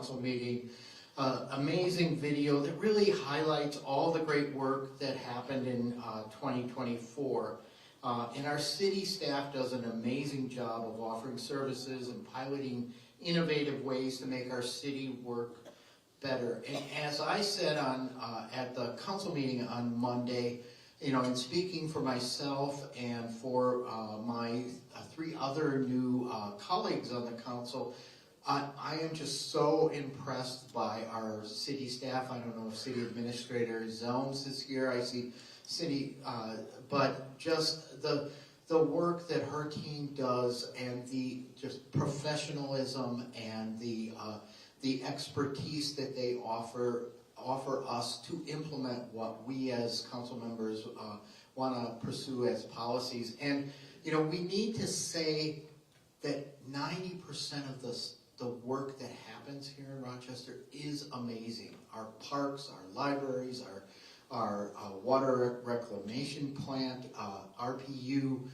council meeting. Amazing video that really highlights all the great work that happened in 2024. And our city staff does an amazing job of offering services and piloting innovative ways to make our city work better. And as I said at the council meeting on Monday, you know, in speaking for myself and for my three other new colleagues on the council, I am just so impressed by our city staff. I don't know if City Administrator Zelms is here. I see city, but just the work that her team does and the just professional,ism and the expertise that they offer us to implement what we as council members want to pursue as policies. And you know, we need to say that 90% of the work that happens here in Rochester is amazing. Our parks, our libraries, our water reclamation plant, RPU,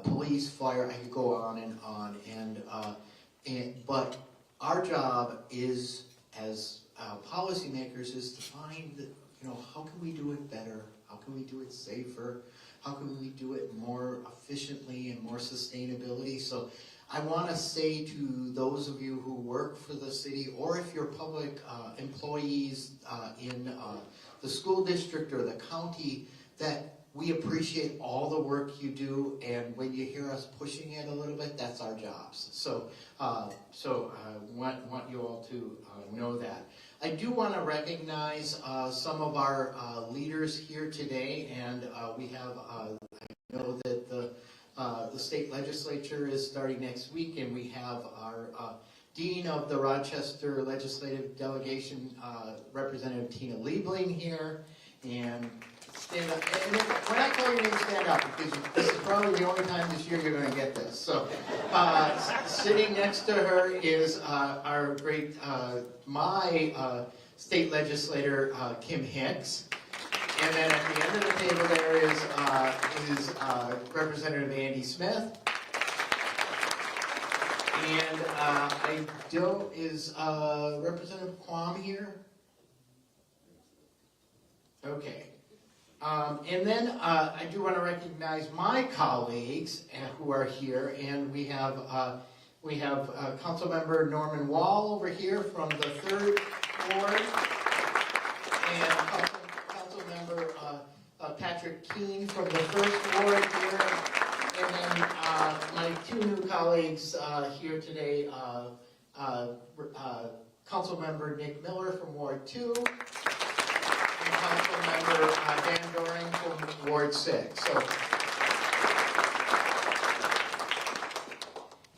police, fire, I could go on and on. But our job is, as policymakers, is to find, you know, how can we do it better? How can we do it safer? How can we do it more efficiently and more sustainability? So I want to say to those of you who work for the city, or if you're public employees in the school district or the county, that we appreciate all the work you do, and when you hear us pushing it a little bit, that's our jobs. So I want you all to know that. I do want to recognize some of our leaders here today, and we have, I know that the state legislature is starting next week, and we have our Dean of the Rochester Legislative Delegation, Representative Tina Liebling here, and stand up. And when I call your name, stand up, because this is probably the only time this year you're going to get this. So, sitting next to her is our great, my state legislator, Kim Hicks. And then at the end of the table there is Representative Andy Smith. And is Representative Quam here? Okay. And then I do want to recognize my colleagues who are here, and we have Councilmember Norman Wall over here from the 3rd Ward, and Councilmember Patrick Keene from the 1st Ward here, and then my two new colleagues here today, Councilmember Nick Miller from Ward 2, Councilmember Dan Doring from Ward 6. So,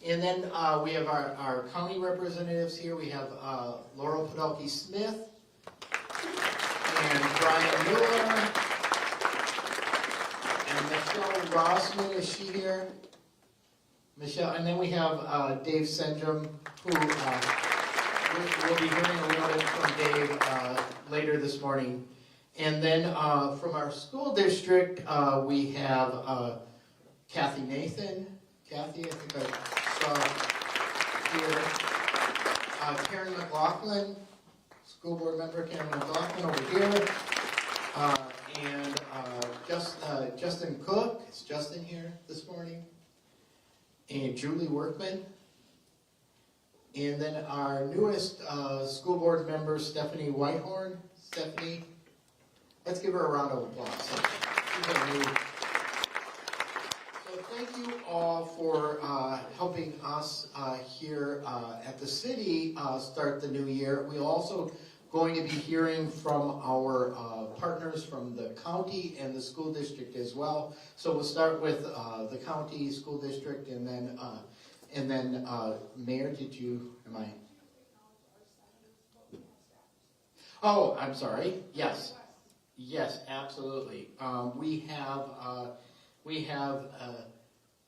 and then we have our county representatives here. We have Laurel Podolsky Smith and Brian Mueller and Michelle Rossman. Is she here? Michelle, and then we have Dave Senjum, who we'll be hearing a little bit from Dave later this morning. And then from our school district, we have Kathy Nathan. Kathy, I think I saw here. Karen McLaughlin, school board member Karen McLaughlin over here. And Justin Cook. Is Justin here this morning? And Julie Workman. And then our newest school board member, Stephanie Whitehorn. Stephanie. Let's give her a round of applause. So thank you all for helping us here at the city start the new year. We're also going to be hearing from our partners from the county and the school district as well. So we'll start with the county, school district, and then Mayor, am I? Oh, I'm sorry. Yes. Yes, absolutely. We have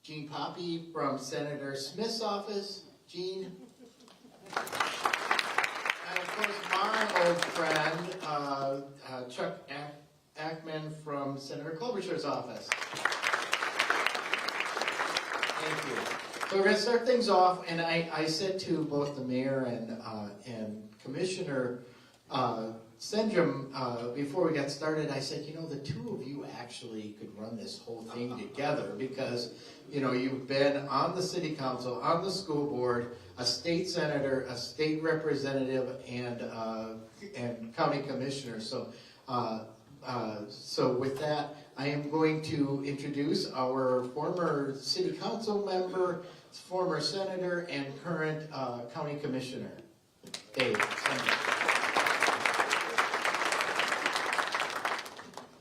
Jean Poppy from Senator Smith's office. Jean. And of course, my old friend, Chuck Ackman from Senator Klobuchar's office. Thank you. So we're going to start things off, and I said to both the mayor and Commissioner Senjum, before we got started, I said, the two of you actually could run this whole thing together because, you've been on the city council, on the school board, a state senator, a state representative, and county commissioner. So with that, I am going to introduce our former city council member, former senator, and current county commissioner, Dave.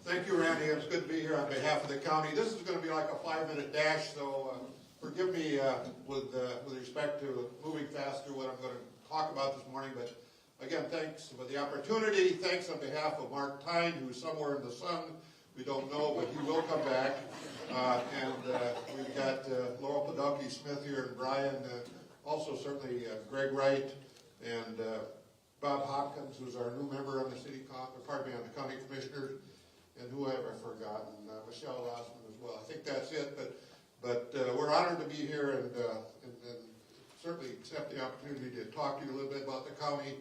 Thank you, Randy. It's good to be here on behalf of the county. This is going to be like a 5-minute dash, so forgive me with respect to moving fast through what I'm going to talk about this morning. But again, thanks for the opportunity. Thanks on behalf of Mark Tyne, who's somewhere in the sun. We don't know, but he will come back. And we've got Laurel Podolsky Smith here, and Brian, also certainly Greg Wright, and Bob Hopkins, who's our new member on the on the county commissioners. And who have I forgotten? Michelle Rossman as well. I think that's it. But we're honored to be here and certainly accept the opportunity to talk to you a little bit about the county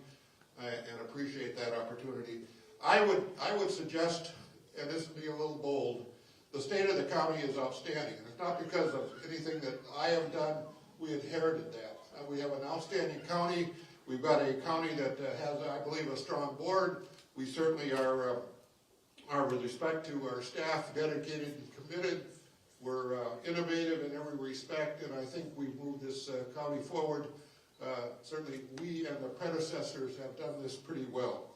and appreciate that opportunity. I would suggest, and this would be a little bold, the state of the county is outstanding. And it's not because of anything that I have done. We inherited that. We have an outstanding county. We've got a county that has, I believe, a strong board. We certainly are with respect to our staff, dedicated and committed. We're innovative in every respect, and I think we've moved this county forward. Certainly we and the predecessors have done this pretty well.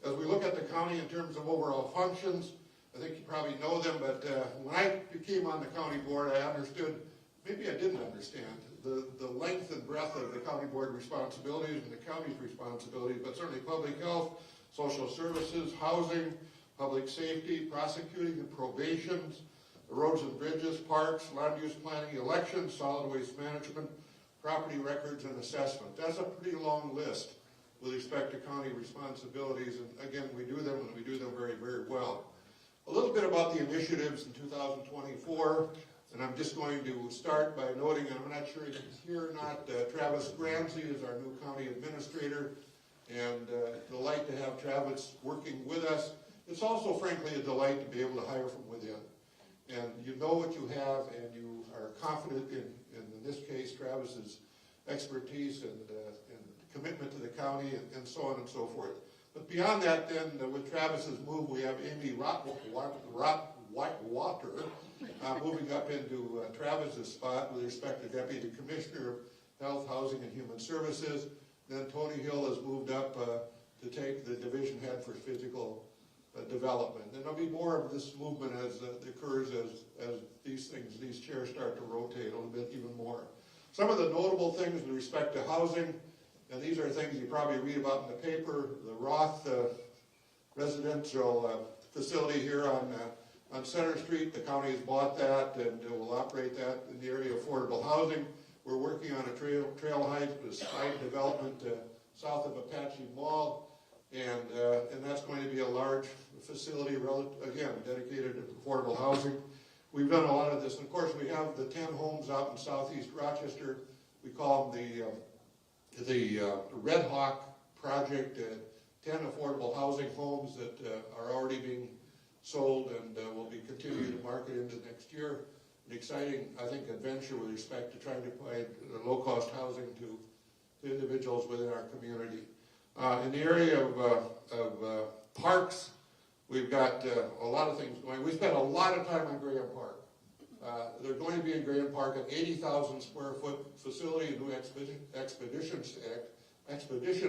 As we look at the county in terms of overall functions, I think you probably know them, but when I came on the county board, I understood, maybe I didn't understand, the length and breadth of the county board responsibilities and the county's responsibilities, but certainly public health, social services, housing, public safety, prosecuting and probations, roads and bridges, parks, land use planning, elections, solid waste management, property records, and assessment. That's a pretty long list with respect to county responsibilities, and again, we do them, and we do them very, very well. A little bit about the initiatives in 2024, and I'm just going to start by noting, and I'm not sure if he's here or not, Travis Granzi is our new county administrator, and it's a delight to have Travis working with us. It's also, frankly, a delight to be able to hire from within. And you know what you have, and you are confident in this case, Travis's expertise and commitment to the county, and so on and so forth. But beyond that, then, with Travis's move, we have Amy Rottwater moving up into Travis's spot with respect to Deputy Commissioner of Health, Housing, and Human Services. Then Tony Hill has moved up to take the division head for physical development. And there'll be more of this movement as it occurs as these chairs start to rotate a little bit even more. Some of the notable things with respect to housing, and these are things you probably read about in the paper, the Roth residential facility here on Center Street. The county has bought that and will operate that in the area of affordable housing. We're working on a Trail Heights site development south of Apache Mall. And that's going to be a large facility, again, dedicated to affordable housing. We've done a lot of this. And of course, we have the 10 homes out in southeast Rochester. We call them the Red Hawk Project, 10 affordable housing homes that are already being sold and will be continuing to market into next year. An exciting, I think, adventure with respect to trying to provide low-cost housing to individuals within our community. In the area of parks, we've got a lot of things going. We spent a lot of time on Graham Park. They're going to be in Graham Park, an 80,000 square foot facility, a new expedition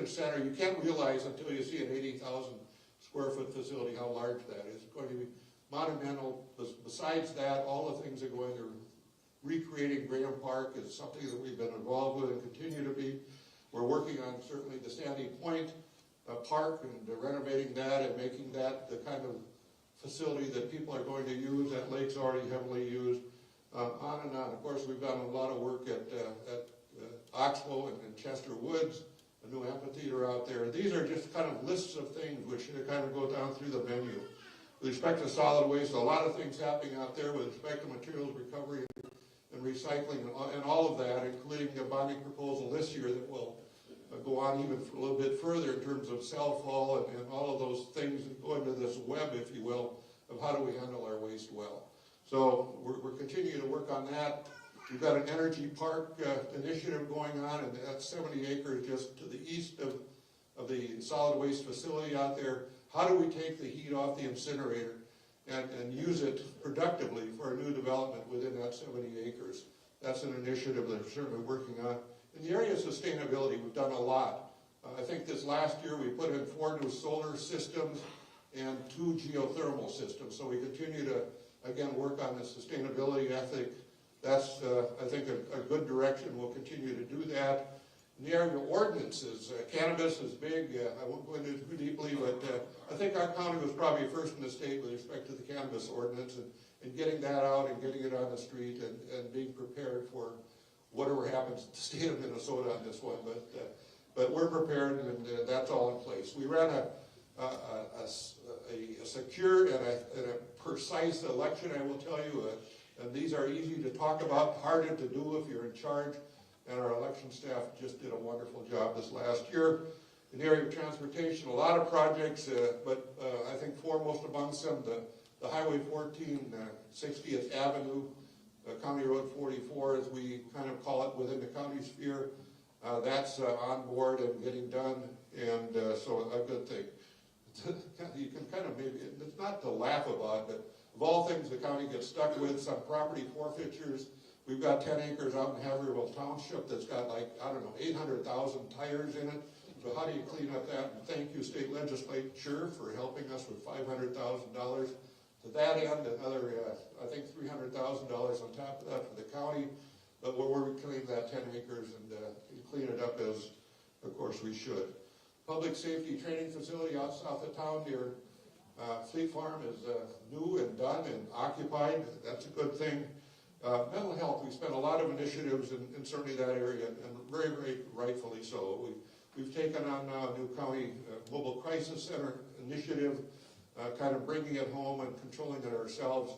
center. You can't realize until you see an 80,000 square foot facility how large that is. It's going to be monumental. Besides that, all the things that go into recreating Graham Park is something that we've been involved with and continue to be. We're working on certainly the Sandy Point Park and renovating that and making that the kind of facility that people are going to use. That lake's already heavily used. On and on. Of course, we've done a lot of work at Oxbow and Chester Woods, a new amphitheater out there. These are just kind of lists of things which kind of go down through the menu. With respect to solid waste, a lot of things happening out there with respect to materials recovery and and recycling and all of that, including a bonding proposal this year that will go on even a little bit further in terms of cell fall and all of those things and go into this web, if you will, of how do we handle our waste well. So we're continuing to work on that. We've got an energy park initiative going on, and that's 70 acres just to the east of the solid waste facility out there. How do we take the heat off the incinerator and use it productively for a new development within that 70 acres? That's an initiative that we're certainly working on. In the area of sustainability, we've done a lot. I think this last year we put in 4 new solar systems and 2 geothermal systems. So we continue to, again, work on the sustainability ethic. That's, I think, a good direction. We'll continue to do that. In the area of ordinances, cannabis is big. I won't go into it too deeply, but I think our county was probably first in the state with respect to the cannabis ordinance and getting that out and getting it on the street and being prepared for whatever happens to the state of Minnesota on this one. But we're prepared, and that's all in place. We ran a secure and a precise election, I will tell you. And these are easy to talk about, harder to do if you're in charge. And our election staff just did a wonderful job this last year. In the area of transportation, a lot of projects, but I think foremost amongst them, the Highway 14, 60th Avenue, County Road 44, as we kind of call it within the county sphere. That's on board and getting done, and so a good thing. You can kind of maybe, it's not to laugh about, but of all things the county gets stuck with, some property forfeitures. We've got 10 acres out in Haverhill Township that's got like, I don't know, 800,000 tires in it. So how do you clean up that? And thank you, state legislature, for helping us with $500,000. To that end, another, I think $300,000 on top of that for the county. But we're reclaiming that 10 acres and clean it up as, of course, we should. Public safety training facility out south of town near Fleet Farm is new and done and occupied. That's a good thing. Mental health, we spent a lot of initiatives in certainly that area, and very, very rightfully so. We've taken on now a new county mobile crisis center initiative, kind of bringing it home and controlling it ourselves,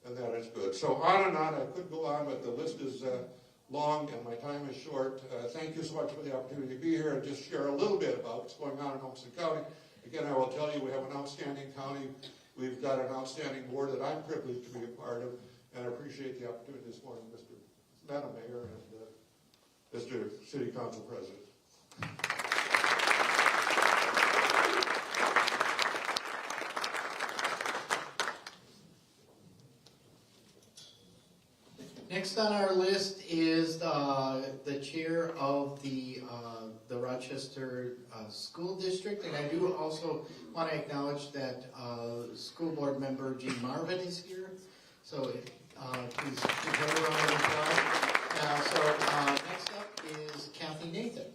and that is good. So on and on, I could go on, but the list is long and my time is short. Thank you so much for the opportunity to be here and just share a little bit about what's going on in Olmsted County. Again, I will tell you, we have an outstanding county. We've got an outstanding board that I'm privileged to be a part of, and I appreciate the opportunity this morning, Madam Mayor and Mr. City Council President. Next on our list is the chair of the Rochester School District, and I do also want to acknowledge that school board member Jean Marvin is here. So please give her a round of applause. Next up is Kathy Nathan.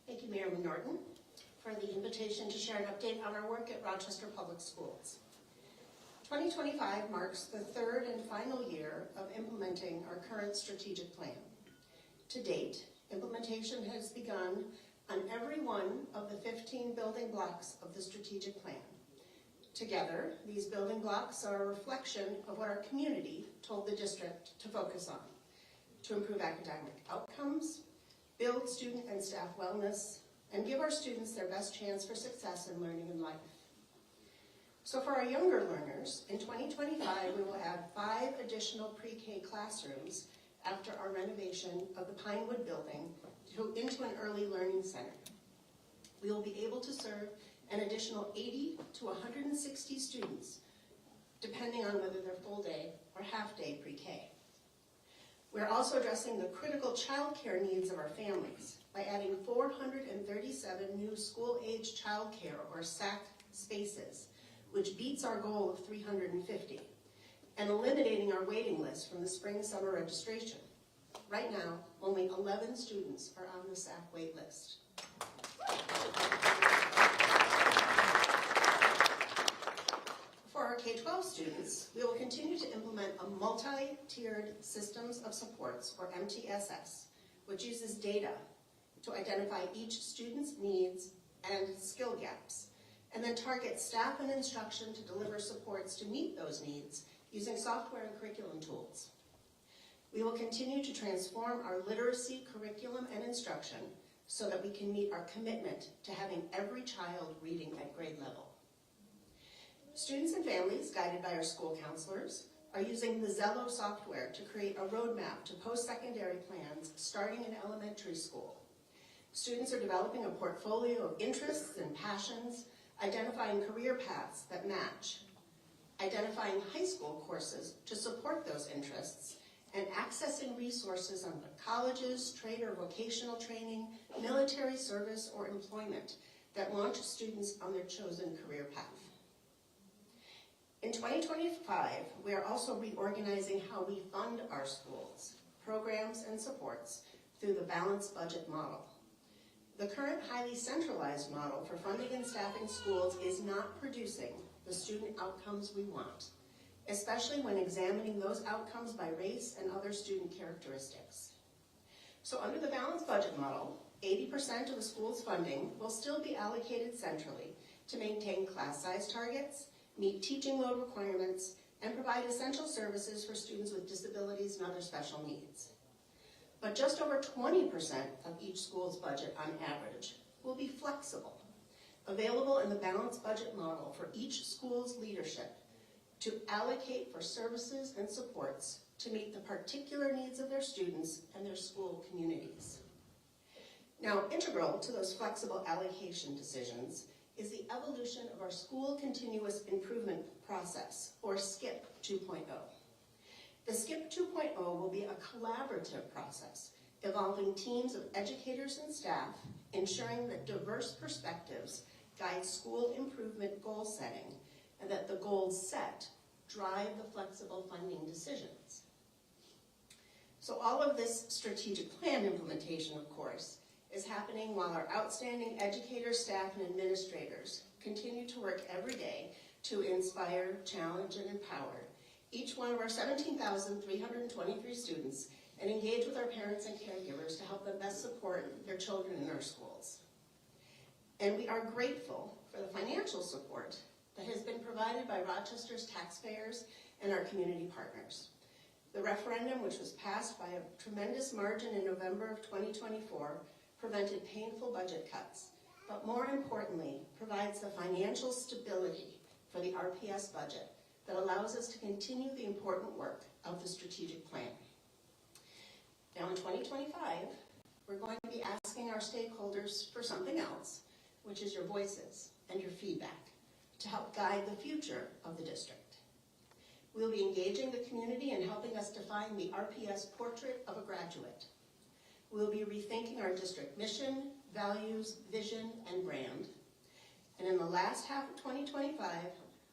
Thank you, Mayor Norton, for the invitation to share an update on our work at Rochester Public Schools. 2025 marks the third and final year of implementing our current strategic plan. To date, implementation has begun on every one of the 15 building blocks of the strategic plan. Together, these building blocks are a reflection of what our community told the district to focus on: to improve academic outcomes, build student and staff wellness, and give our students their best chance for success in learning and life. So for our younger learners, in 2025, we will add 5 additional pre-K classrooms after our renovation of the Pinewood building into an early learning center. We will be able to serve an additional 80 to 160 students, depending on whether they're full day or half day pre-K. We're also addressing the critical childcare needs of our families by adding 437 new school-age childcare, or SAC, spaces, which beats our goal of 350, and eliminating our waiting list from the spring-summer registration. Right now, only 11 students are on the SAC wait list. For our K-12 students, we will continue to implement a multi-tiered systems of supports, or MTSS, which uses data to identify each student's needs and skill gaps, and then targets staff and instruction to deliver supports to meet those needs using software and curriculum tools. We will continue to transform our literacy curriculum and instruction so that we can meet our commitment to having every child reading at grade level. Students and families, guided by our school counselors, are using the Zello software to create a roadmap to post-secondary plans starting in elementary school. Students are developing a portfolio of interests and passions, identifying career paths that match, identifying high school courses to support those interests, and accessing resources on the colleges, trade or vocational training, military service, or employment that launch students on their chosen career path. In 2025, we are also reorganizing how we fund our schools, programs, and supports through the balanced budget model. The current highly centralized model for funding and staffing schools is not producing the student outcomes we want, especially when examining those outcomes by race and other student characteristics. So under the balanced budget model, 80% of the school's funding will still be allocated centrally to maintain class size targets, meet teaching load requirements, and provide essential services for students with disabilities and other special needs. But just over 20% of each school's budget on average will be flexible, available in the balanced budget model for each school's leadership to allocate for services and supports to meet the particular needs of their students and their school communities. Now, integral to those flexible allocation decisions is the evolution of our School Continuous Improvement Process, or SKIP 2.0. The SKIP 2.0 will be a collaborative process involving teams of educators and staff, ensuring that diverse perspectives guide school improvement goal setting, and that the goals set drive the flexible funding decisions. So all of this strategic plan implementation, of course, is happening while our outstanding educators, staff, and administrators continue to work every day to inspire, challenge, and empower each one of our 17,323 students and engage with our parents and caregivers to help them best support their children in our schools. And we are grateful for the financial support that has been provided by Rochester's taxpayers and our community partners. The referendum, which was passed by a tremendous margin in November of 2024, prevented painful budget cuts, but more importantly, provides the financial stability for the RPS budget that allows us to continue the important work of the strategic plan. Now in 2025, we're going to be asking our stakeholders for something else, which is your voices and your feedback to help guide the future of the district. We'll be engaging the community and helping us define the RPS portrait of a graduate. We'll be rethinking our district mission, values, vision, and brand. And in the last half of 2025,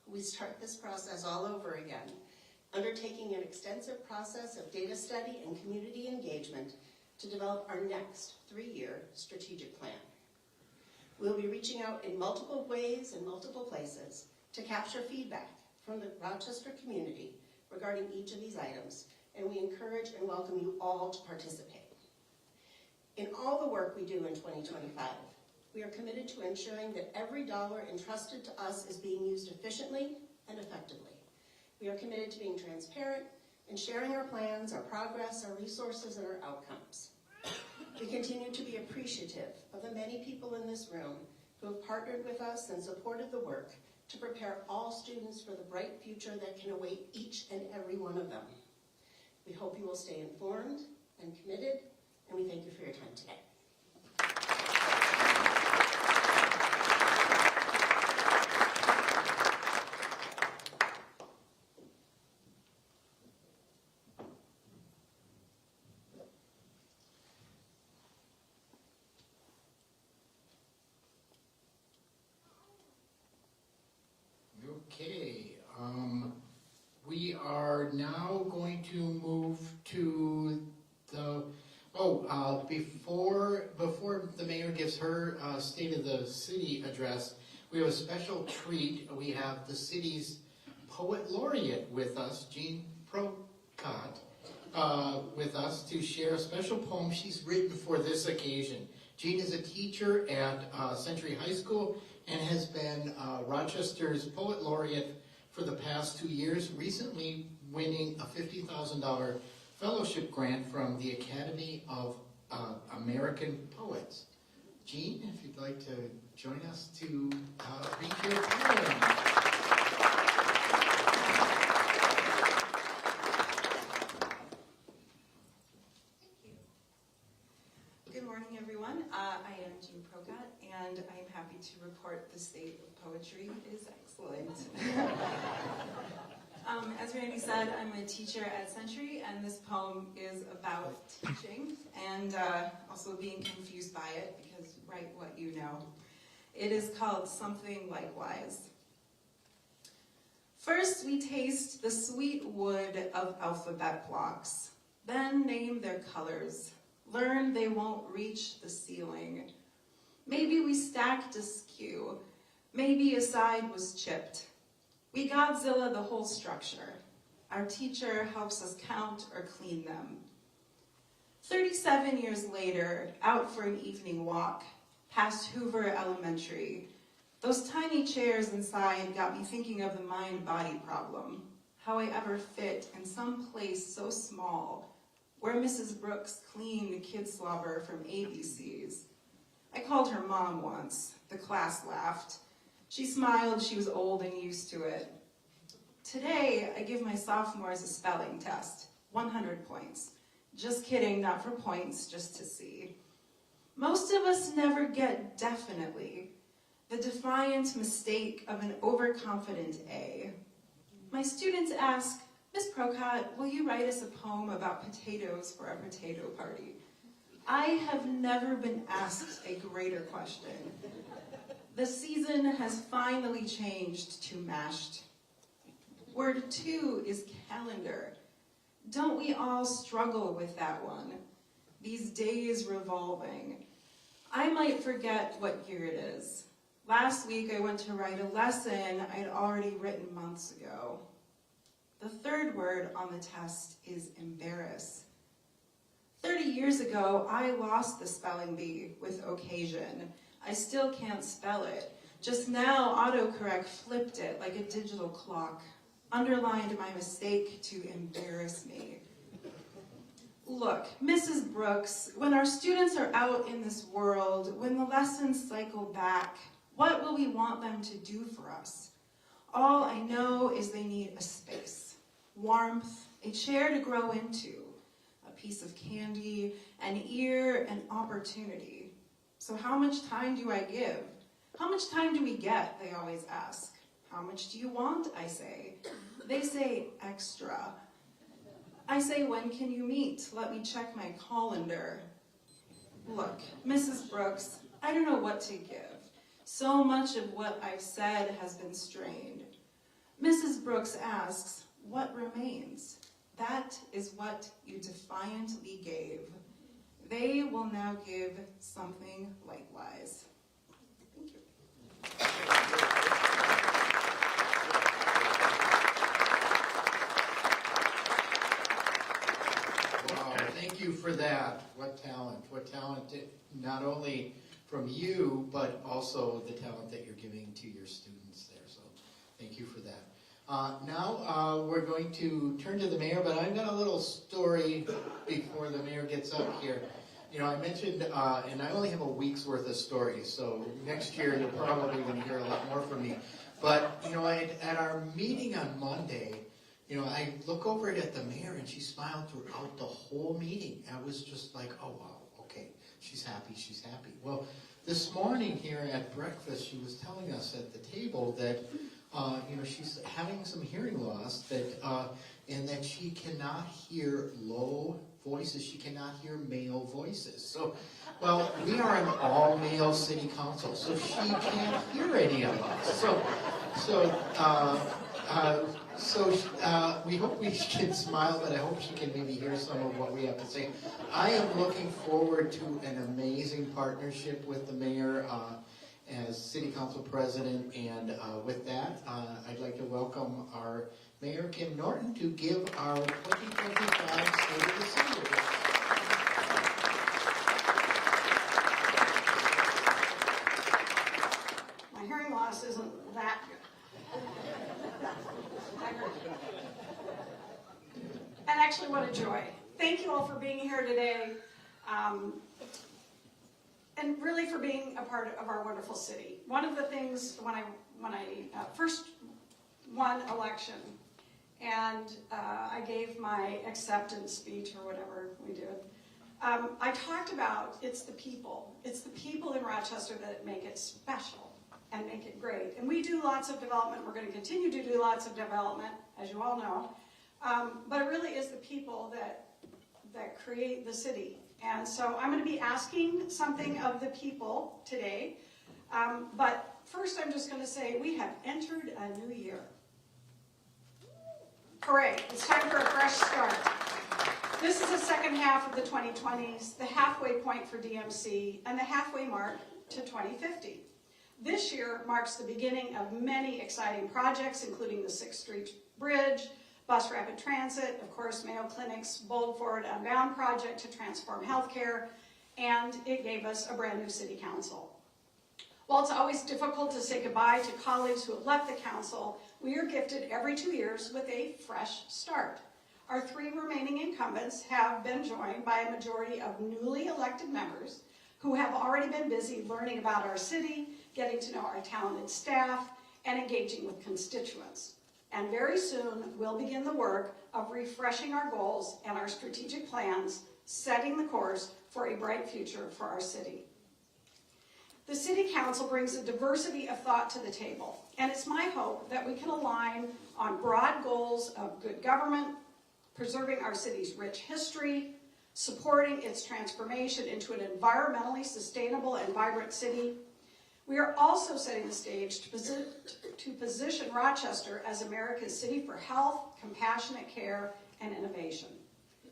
we start this process all over again, undertaking an extensive process of data study and community engagement to develop our next 3-year strategic plan. We'll be reaching out in multiple ways and multiple places to capture feedback from the Rochester community regarding each of these items, and we encourage and welcome you all to participate. In all the work we do in 2025, we are committed to ensuring that every dollar entrusted to us is being used efficiently and effectively. We are committed to being transparent and sharing our plans, our progress, our resources, and our outcomes. We continue to be appreciative of the many people in this room who have partnered with us and supported the work to prepare all students for the bright future that can await each and every one of them. We hope you will stay informed and committed, and we thank you for your time today. Okay, we are now going to move to the, before the mayor gives her State of the City address, we have a special treat. We have the city's poet laureate with us, Jean Procott, with us to share a special poem she's written for this occasion. Jean is a teacher at Century High School and has been Rochester's Poet Laureate for the past 2 years, recently winning a $50,000 fellowship grant from the Academy of American Poets. Jean, if you'd like to join us to read your poem. Good morning, everyone. I am Jean Procat, and I am happy to report the state of poetry is excellent. As Randy said, I'm a teacher at Century, and this poem is about teaching and also being confused by it, because write what you know. It is called Something Likewise. First, we taste the sweet wood of alphabet blocks, then name their colors. Learn they won't reach the ceiling. Maybe we stacked askew. Maybe a side was chipped. We Godzilla the whole structure. Our teacher helps us count or clean them. 37 years later, out for an evening walk, past Hoover Elementary. Those tiny chairs inside got me thinking of the mind-body problem. How I ever fit in some place so small, where Mrs. Brooks cleaned the kid slobber from ABCs. I called her mom once. The class laughed. She smiled. She was old and used to it. Today, I give my sophomores a spelling test, 100 points. Just kidding, not for points, just to see. Most of us never get definitely, the defiant mistake of an overconfident A. My students ask, Miss Procat, will you write us a poem about potatoes for our potato party? I have never been asked a greater question. The season has finally changed to mashed. Word 2 is calendar. Don't we all struggle with that one? These days revolving. I might forget what year it is. Last week I went to write a lesson I'd already written months ago. The third word on the test is embarrass. 30 years ago, I lost the spelling bee with occasion. I still can't spell it. Just now, autocorrect flipped it like a digital clock, underlined my mistake to embarrass me. Look, Mrs. Brooks, when our students are out in this world, when the lessons cycle back, what will we want them to do for us? All I know is they need a space, warmth, a chair to grow into, a piece of candy, an ear, an opportunity. So how much time do I give? How much time do we get, they always ask. How much do you want, I say. They say extra. I say, when can you meet? Let me check my colander. Look, Mrs. Brooks, I don't know what to give. So much of what I've said has been strained. Mrs. Brooks asks, what remains? That is what you defiantly gave. They will now give something likewise. Thank you. Wow, thank you for that. What talent, not only from you, but also the talent that you're giving to your students there. So thank you for that. Now we're going to turn to the mayor, but I've got a little story before the mayor gets up here. You know, I mentioned, and I only have a week's worth of stories, so next year you're probably going to hear a lot more from me. But, you know, at our meeting on Monday, you know, I look over at the mayor and she smiled throughout the whole meeting. I was just like, oh, wow, okay, she's happy, she's happy. Well, this morning here at breakfast, she was telling us at the table that, you know, she's having some hearing loss, that, and that she cannot hear low voices, she cannot hear male voices. So, well, we are an all-male city council, so she can't hear any of us. So we hope we can smile, but I hope she can maybe hear some of what we have to say. I am looking forward to an amazing partnership with the mayor as city council president, and with that, I'd like to welcome our Mayor Kim Norton to give our 2025 State of the City Awards. My hearing loss isn't that good. And actually, what a joy. Thank you all for being here today, and really for being a part of our wonderful city. One of the things when I first won election, and I gave my acceptance speech or whatever we did, I talked about it's the people. It's the people in Rochester that make it special and make it great. And we do lots of development. We're going to continue to do lots of development, as you all know. But it really is the people that create the city. And so I'm going to be asking something of the people today. But first I'm just going to say we have entered a new year. Hooray, it's time for a fresh start. This is the second half of the 2020s, the halfway point for DMC, and the halfway mark to 2050. This year marks the beginning of many exciting projects, including the 6th Street Bridge, bus rapid transit, of course, Mayo Clinic's Bold Forward Unbound project to transform healthcare, and it gave us a brand new city council. While it's always difficult to say goodbye to colleagues who have left the council, we are gifted every 2 years with a fresh start. Our 3 remaining incumbents have been joined by a majority of newly elected members who have already been busy learning about our city, getting to know our talented staff, and engaging with constituents. And very soon, we'll begin the work of refreshing our goals and our strategic plans, setting the course for a bright future for our city. The City Council brings a diversity of thought to the table, and it's my hope that we can align on broad goals of good government, preserving our city's rich history, supporting its transformation into an environmentally sustainable and vibrant city. We are also setting the stage to position Rochester as America's city for health, compassionate care, and innovation.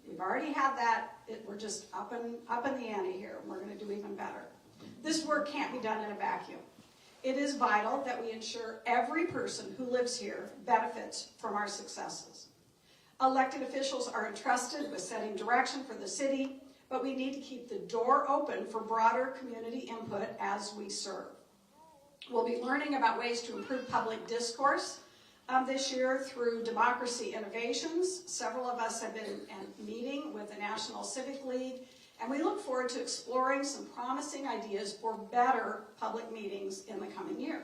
We've already had that. We're just up in the ante here, and we're going to do even better. This work can't be done in a vacuum. It is vital that we ensure every person who lives here benefits from our successes. Elected officials are entrusted with setting direction for the city, but we need to keep the door open for broader community input as we serve. We'll be learning about ways to improve public discourse this year through democracy innovations. Several of us have been meeting with the National Civic League, and we look forward to exploring some promising ideas for better public meetings in the coming year.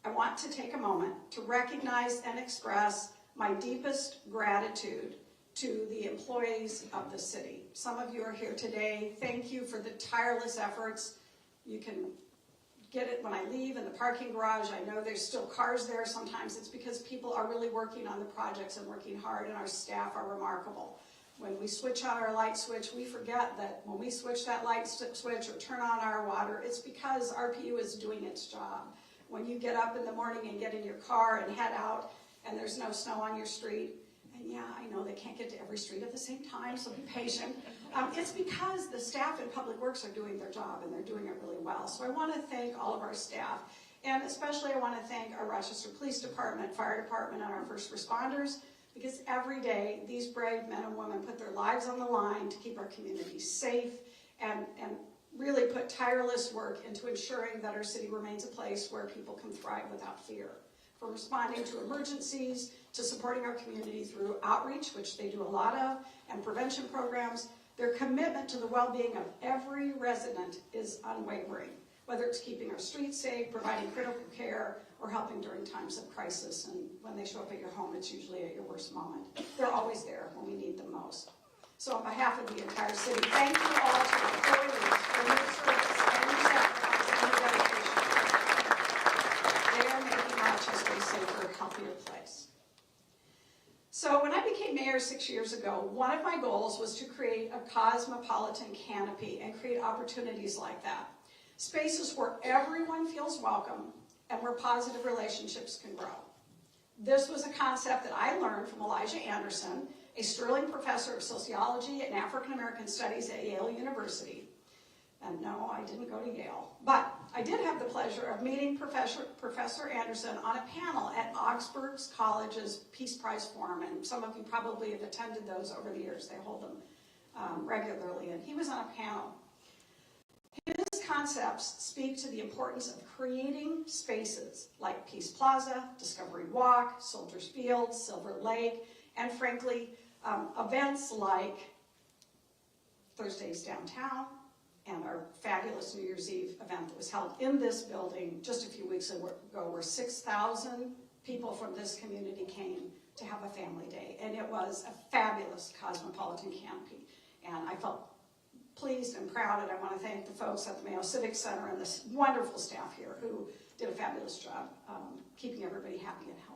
I want to take a moment to recognize and express my deepest gratitude to the employees of the city. Some of you are here today. Thank you for the tireless efforts. You can get it when I leave in the parking garage. I know there's still cars there. Sometimes it's because people are really working on the projects and working hard, and our staff are remarkable. When we switch on our light switch, we forget that when we switch that light switch or turn on our water, it's because RPU is doing its job. When you get up in the morning and get in your car and head out and there's no snow on your street, and yeah, I know they can't get to every street at the same time, so be patient. It's because the staff in Public Works are doing their job, and they're doing it really well. So I want to thank all of our staff, and especially I want to thank our Rochester Police Department, Fire Department, and our first responders, because every day these brave men and women put their lives on the line to keep our communities safe and really put tireless work into ensuring that our city remains a place where people can thrive without fear. From responding to emergencies, to supporting our community through outreach, which they do a lot of, and prevention programs, their commitment to the well-being of every resident is unwavering, whether it's keeping our streets safe, providing critical care, or helping during times of crisis. And when they show up at your home, it's usually at your worst moment. They're always there when we need them most. So on behalf of the entire city, thank you all to our employees for your service and your sacrifice and your dedication. They are making Rochester a safer, healthier place. So when I became mayor 6 years ago, one of my goals was to create a cosmopolitan canopy and create opportunities like that. Spaces where everyone feels welcome and where positive relationships can grow. This was a concept that I learned from Elijah Anderson, a Sterling professor of sociology and African American studies at Yale University. And no, I didn't go to Yale, but I did have the pleasure of meeting Professor Anderson on a panel at Augsburg College's Peace Prize Forum, and some of you probably have attended those over the years. They hold them regularly, and he was on a panel. His concepts speak to the importance of creating spaces like Peace Plaza, Discovery Walk, Soldiers Field, Silver Lake, and frankly, events like Thursdays Downtown, and our fabulous New Year's Eve event that was held in this building just a few weeks ago, where 6,000 people from this community came to have a family day. And it was a fabulous cosmopolitan canopy. And I felt pleased and proud, and I want to thank the folks at the Mayo Civic Center and this wonderful staff here who did a fabulous job keeping everybody happy and healthy.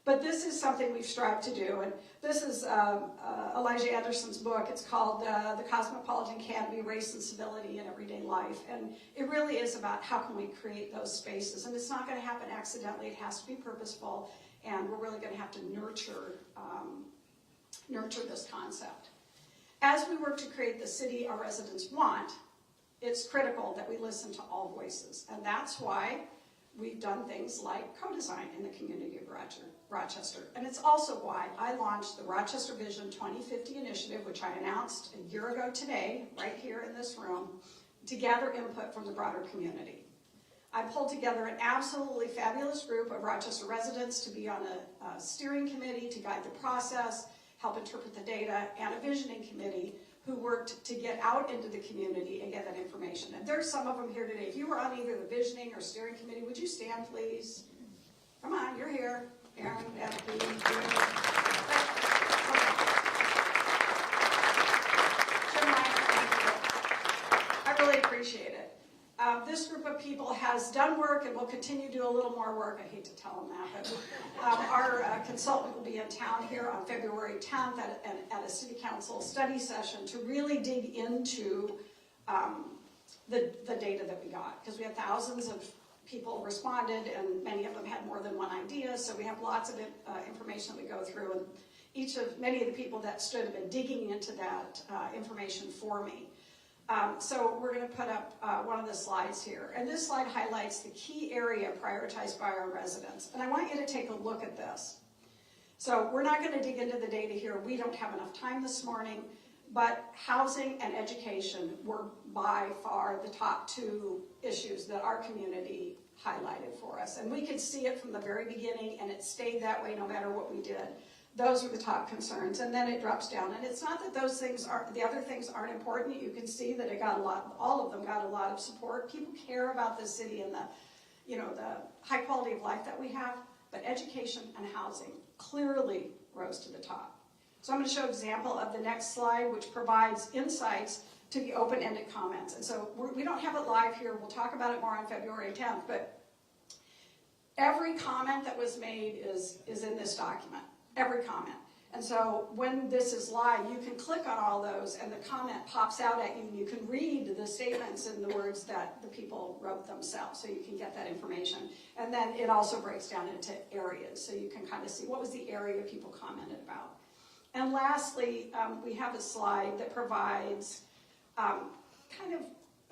But this is something we've strived to do, and this is Elijah Anderson's book. It's called The Cosmopolitan Canopy, Race and Civility in Everyday Life, and it really is about how can we create those spaces, and it's not going to happen accidentally. It has to be purposeful, and we're really going to have to nurture this concept. As we work to create the city our residents want, it's critical that we listen to all voices, and that's why we've done things like co-design in the community of Rochester. And it's also why I launched the Rochester Vision 2050 initiative, which I announced a year ago today, right here in this room, to gather input from the broader community. I pulled together an absolutely fabulous group of Rochester residents to be on a steering committee to guide the process, help interpret the data, and a visioning committee who worked to get out into the community and get that information. And there's some of them here today. If you were on either the visioning or steering committee, would you stand, please? Come on, you're here. Aaron, Becky, I really appreciate it. This group of people has done work and will continue to do a little more work. I hate to tell them that, but our consultant will be in town here on February 10th at a city council study session to really dig into the data that we got, because we had thousands of people responded, and many of them had more than one idea, so we have lots of information that we go through, and many of the people that stood have been digging into that information for me. So we're going to put up one of the slides here, and this slide highlights the key area prioritized by our residents, and I want you to take a look at this. So we're not going to dig into the data here. We don't have enough time this morning, but housing and education were by far the top two issues that our community highlighted for us. And we could see it from the very beginning, and it stayed that way no matter what we did. Those were the top concerns, and then it drops down. And it's not that the other things aren't important. You can see that it got all of them got a lot of support. People care about this city and the high quality of life that we have, but education and housing clearly rose to the top. So I'm going to show an example of the next slide, which provides insights to the open-ended comments. And so we don't have it live here. We'll talk about it more on February 10th, but every comment that was made is in this document, every comment. And so when this is live, you can click on all those and the comment pops out at you, and you can read the statements and the words that the people wrote themselves, so you can get that information. And then it also breaks down into areas, so you can kind of see what was the area people commented about. And lastly, we have a slide that provides I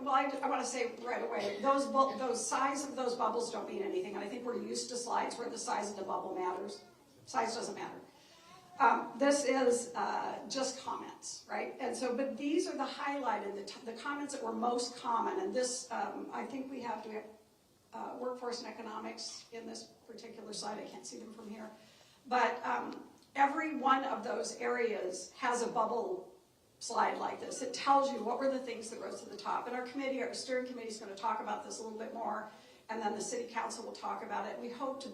want to say right away, those size of those bubbles don't mean anything. And I think we're used to slides where the size of the bubble matters. Size doesn't matter. This is just comments, right? And so, but these are the highlighted, the comments that were most common. And this, I think we have workforce and economics in this particular slide. I can't see them from here. But every one of those areas has a bubble slide like this. It tells you what were the things that rose to the top. And our steering committee is going to talk about this a little bit more, and then the city council will talk about it. We hope to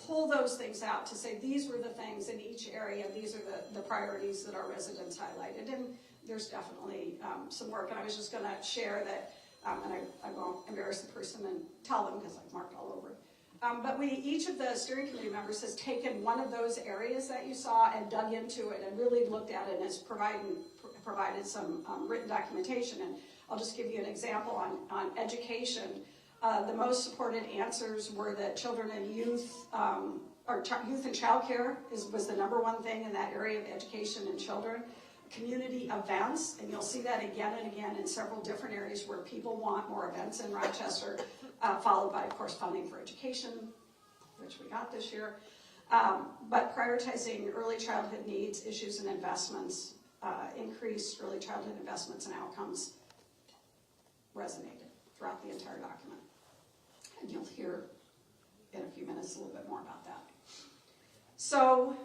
pull those things out to say these were the things in each area, these are the priorities that our residents highlighted. And there's definitely some work, and I was just going to share that, and I won't embarrass the person and tell them because I've marked all over it. But each of the steering committee members has taken one of those areas that you saw and dug into it and really looked at it, and has provided some written documentation. And I'll just give you an example on education. The most supported answers were that children and youth, youth and child care was the #1 thing in that area of education and children. community events, and you'll see that again and again in several different areas where people want more events in Rochester, followed by, of course, funding for education, which we got this year. But prioritizing early childhood needs, issues, and investments, increased early childhood investments and outcomes resonated throughout the entire document. And you'll hear in a few minutes a little bit more about that. So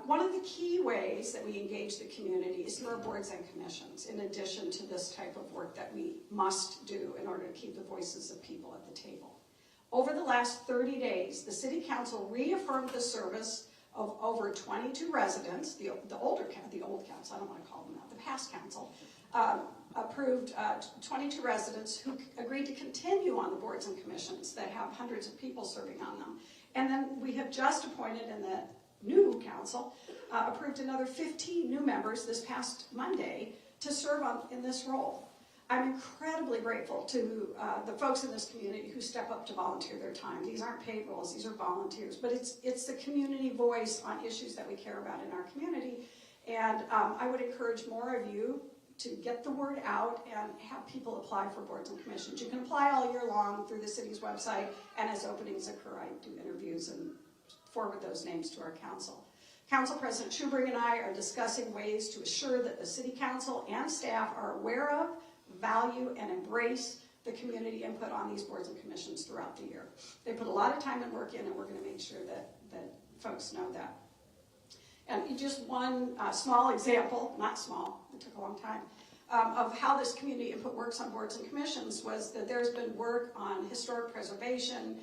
one of the key ways that we engage the community is through our boards and commissions, in addition to this type of work that we must do in order to keep the voices of people at the table. Over the last 30 days, the City Council reaffirmed the service of over 22 residents, the old council, I don't want to call them that, the past council, approved 22 residents who agreed to continue on the boards and commissions that have hundreds of people serving on them. And then we have just appointed, in the new council, approved another 15 new members this past Monday to serve in this role. I'm incredibly grateful to the folks in this community who step up to volunteer their time. These aren't paid roles, these are volunteers, but it's the community voice on issues that we care about in our community. And I would encourage more of you to get the word out and have people apply for boards and commissions. You can apply all year long through the city's website, and as openings occur, I do interviews and forward those names to our council. Council President Schubring and I are discussing ways to assure that the City Council and staff are aware of, value, and embrace the community input on these boards and commissions throughout the year. They put a lot of time and work in, and we're going to make sure that folks know that. And just one small example, not small, it took a long time, of how this community input works on boards and commissions was that there's been work on historic preservation,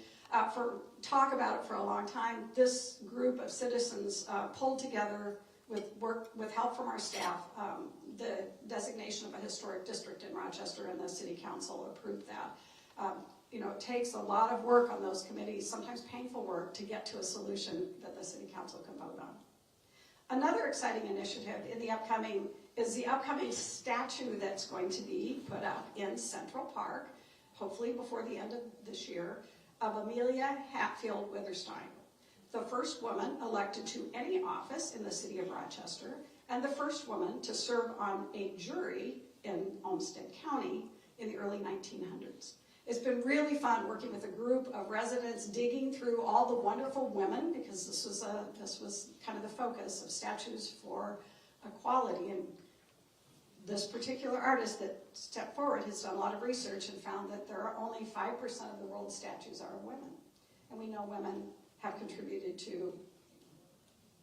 talk about it for a long time. This group of citizens pulled together with help from our staff, the designation of a historic district in Rochester, and the City Council approved that. It takes a lot of work on those committees, sometimes painful work, to get to a solution that the City Council can vote on. Another exciting initiative is the upcoming statue that's going to be put up in Central Park, hopefully before the end of this year, of Amelia Hatfield Witherstein, the first woman elected to any office in the city of Rochester, and the first woman to serve on a jury in Olmsted County in the early 1900s. It's been really fun working with a group of residents, digging through all the wonderful women, because this was kind of the focus of Statues for Equality. And this particular artist that stepped forward has done a lot of research and found that there are only 5% of the world's statues are of women. And we know women have contributed to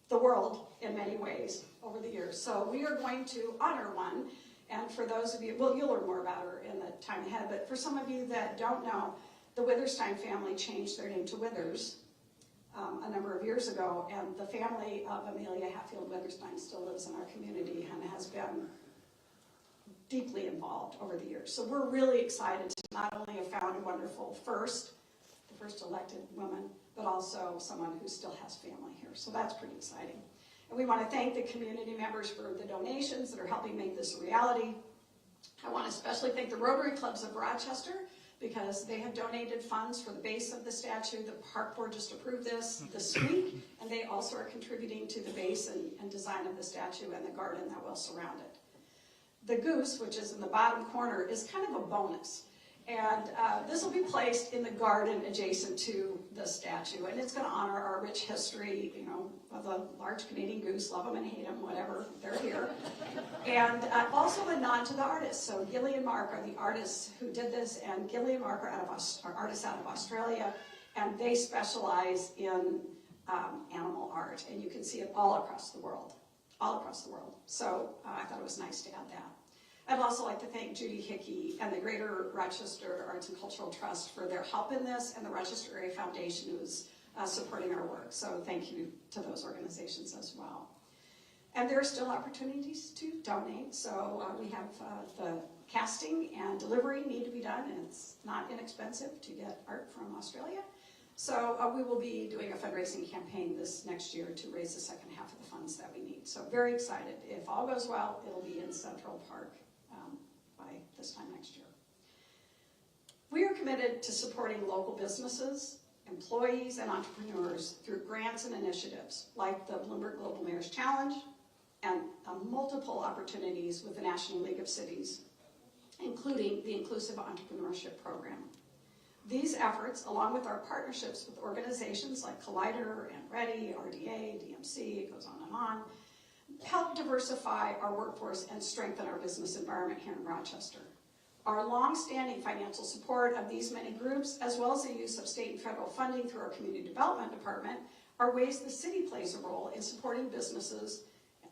the world in many ways over the years. So we are going to honor one. And for those of you, well, you'll learn more about her in the time ahead, but for some of you that don't know, the Witherstein family changed their name to Withers a number of years ago, and the family of Amelia Hatfield Witherstein still lives in our community and has been deeply involved over the years. So we're really excited to not only have found a wonderful the first elected woman, but also someone who still has family here. So that's pretty exciting. And we want to thank the community members for the donations that are helping make this a reality. I want to especially thank the Rotary Clubs of Rochester, because they have donated funds for the base of the statue. The Park Board just approved this week, and they also are contributing to the base and design of the statue and the garden that will surround it. The goose, which is in the bottom corner, is kind of a bonus. And this will be placed in the garden adjacent to the statue, and it's going to honor our rich history, of the large Canadian goose, love them and hate them, whatever, they're here. And also a nod to the artists. So Gilly and Mark are the artists who did this, and Gilly and Mark are artists out of Australia, and they specialize in animal art, and you can see it all across the world. So I thought it was nice to add that. I'd also like to thank Judy Hickey and the Greater Rochester Arts and Cultural Trust for their help in this, and the Rochester Area Foundation, who's supporting our work. So thank you to those organizations as well. And there are still opportunities to donate. So we have the casting and delivery need to be done, and it's not inexpensive to get art from Australia. So we will be doing a fundraising campaign this next year to raise the second half of the funds that we need. So very excited. If all goes well, it'll be in Central Park by this time next year. We are committed to supporting local businesses, employees, and entrepreneurs through grants and initiatives like the Bloomberg Global Mayor's Challenge, and multiple opportunities with the National League of Cities, including the Inclusive Entrepreneurship Program. These efforts, along with our partnerships with organizations like Collider and Ready, RDA, DMC, it goes on and on, help diversify our workforce and strengthen our business environment here in Rochester. Our long-standing financial support of these many groups, as well as the use of state and federal funding through our Community Development Department, are ways the city plays a role in supporting businesses,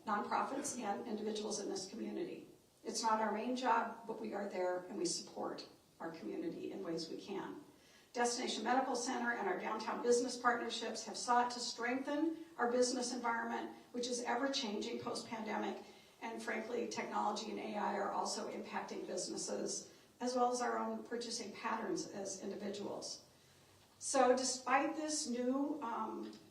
nonprofits, and individuals in this community. It's not our main job, but we are there and we support our community in ways we can. Destination Medical Center and our downtown business partnerships have sought to strengthen our business environment, which is ever-changing post-pandemic, and frankly, technology and AI are also impacting businesses, as well as our own purchasing patterns as individuals. So despite this new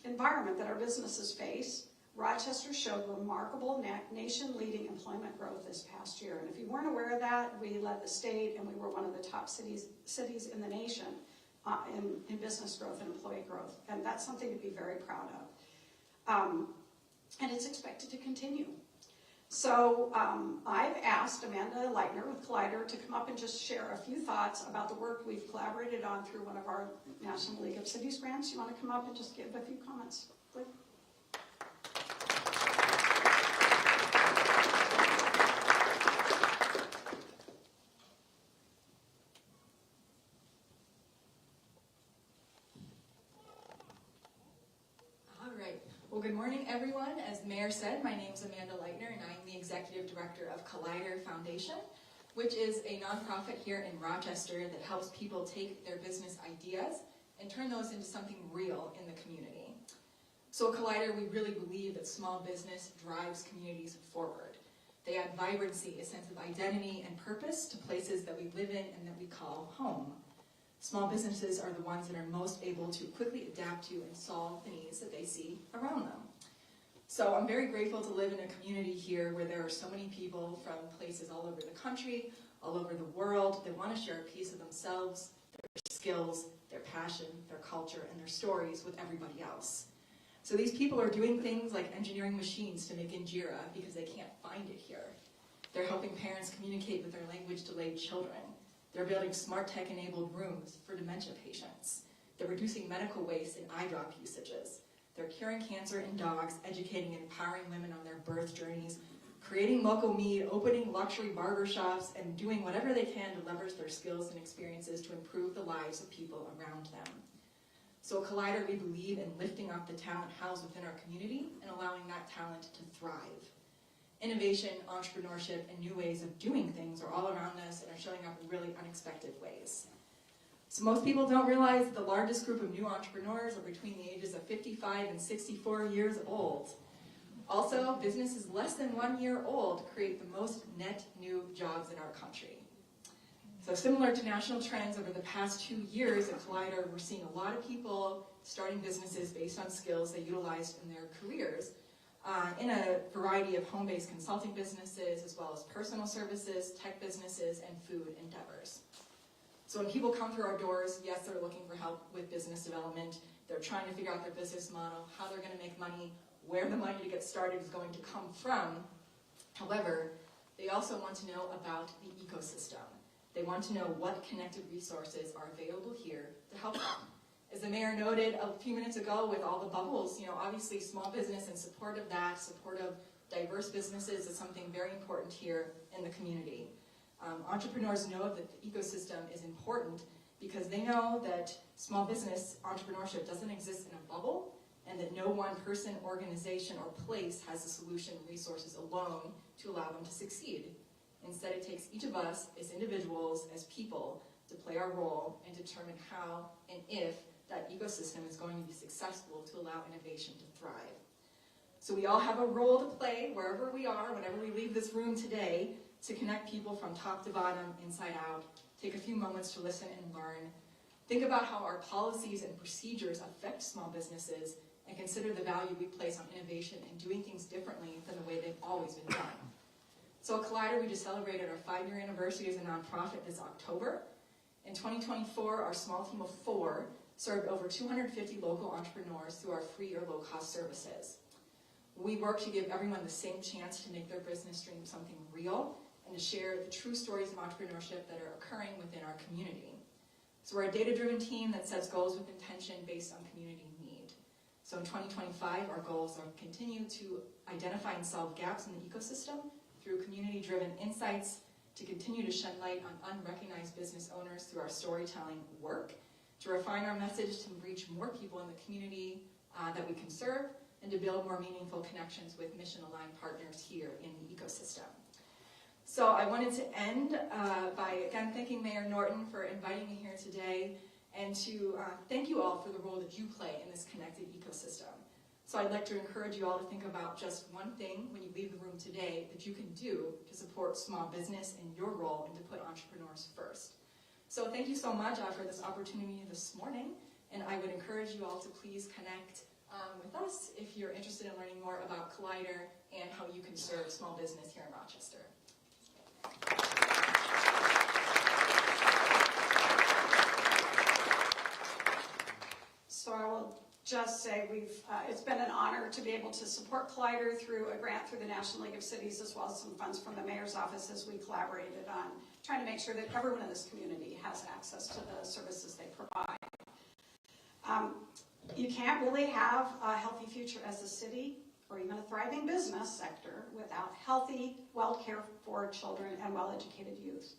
environment that our businesses face, Rochester showed remarkable nation-leading employment growth this past year. And if you weren't aware of that, we led the state and we were one of the top cities in the nation in business growth and employee growth. And that's something to be very proud of. And it's expected to continue. So I've asked Amanda Leitner with Collider to come up and just share a few thoughts about the work we've collaborated on through one of our National League of Cities grants. You want to come up and just give a few comments, please? Well, good morning, everyone. As the mayor said, my name is Amanda Leitner, and I'm the executive director of Collider Foundation, which is a nonprofit here in Rochester that helps people take their business ideas and turn those into something real in the community. So at Collider, we really believe that small business drives communities forward. They add vibrancy, a sense of identity and purpose to places that we live in and that we call home. Small businesses are the ones that are most able to quickly adapt to and solve the needs that they see around them. So I'm very grateful to live in a community here where there are so many people from places all over the country, all over the world, that want to share a piece of themselves, their skills, their passion, their culture, and their stories with everybody else. So these people are doing things like engineering machines to make injera because they can't find it here. They're helping parents communicate with their language-delayed children. They're building smart tech-enabled rooms for dementia patients. They're reducing medical waste and eye drop usages. They're curing cancer in dogs, educating and empowering women on their birth journeys, creating local mead, opening luxury barbershops, and doing whatever they can to leverage their skills and experiences to improve the lives of people around them. So at Collider, we believe in lifting up the talent housed within our community and allowing that talent to thrive. Innovation, entrepreneurship, and new ways of doing things are all around us and are showing up in really unexpected ways. So most people don't realize that the largest group of new entrepreneurs are between the ages of 55 and 64 years old. Also, businesses less than 1 year old create the most net new jobs in our country. So similar to national trends over the past 2 years at Collider, we're seeing a lot of people starting businesses based on skills they utilized in their careers, in a variety of home-based consulting businesses, as well as personal services, tech businesses, and food endeavors. So when people come through our doors, yes, they're looking for help with business development. They're trying to figure out their business model, how they're going to make money, where the money to get started is going to come from. However, they also want to know about the ecosystem. They want to know what connected resources are available here to help them. As the mayor noted a few minutes ago with all the bubbles, obviously small business and support of that, support of diverse businesses is something very important here in the community. Entrepreneurs know that the ecosystem is important because they know that small business entrepreneurship doesn't exist in a bubble and that no one person, organization, or place has the solution resources alone to allow them to succeed. Instead, it takes each of us as individuals, as people, to play our role and determine how and if that ecosystem is going to be successful to allow innovation to thrive. So we all have a role to play wherever we are, whenever we leave this room today, to connect people from top to bottom, inside out. Take a few moments to listen and learn. Think about how our policies and procedures affect small businesses, and consider the value we place on innovation and doing things differently than the way they've always been done. So at Collider, we just celebrated our 5-year anniversary as a nonprofit this October. In 2024, our small team of 4 served over 250 local entrepreneurs through our free or low-cost services. We work to give everyone the same chance to make their business dream something real and to share the true stories of entrepreneurship that are occurring within our community. So we're a data-driven team that sets goals with intention based on community need. So in 2025, our goals are to continue to identify and solve gaps in the ecosystem through community-driven insights, to continue to shed light on unrecognized business owners through our storytelling work, to refine our message to reach more people in the community that we can serve, and to build more meaningful connections with mission-aligned partners here in the ecosystem. So I wanted to end by again thanking Mayor Norton for inviting me here today, and to thank you all for the role that you play in this connected ecosystem. So I'd like to encourage you all to think about just one thing when you leave the room today that you can do to support small business in your role and to put entrepreneurs first. So thank you so much for this opportunity this morning, and I would encourage you all to please connect with us if you're interested in learning more about Collider and how you can serve small business here in Rochester. So I will just say it's been an honor to be able to support Collider through a grant through the National League of Cities, as well as some funds from the mayor's office as we collaborated on trying to make sure that everyone in this community has access to the services they provide. You can't really have a healthy future as a city or even a thriving business sector without healthy, well-cared for children and well-educated youth.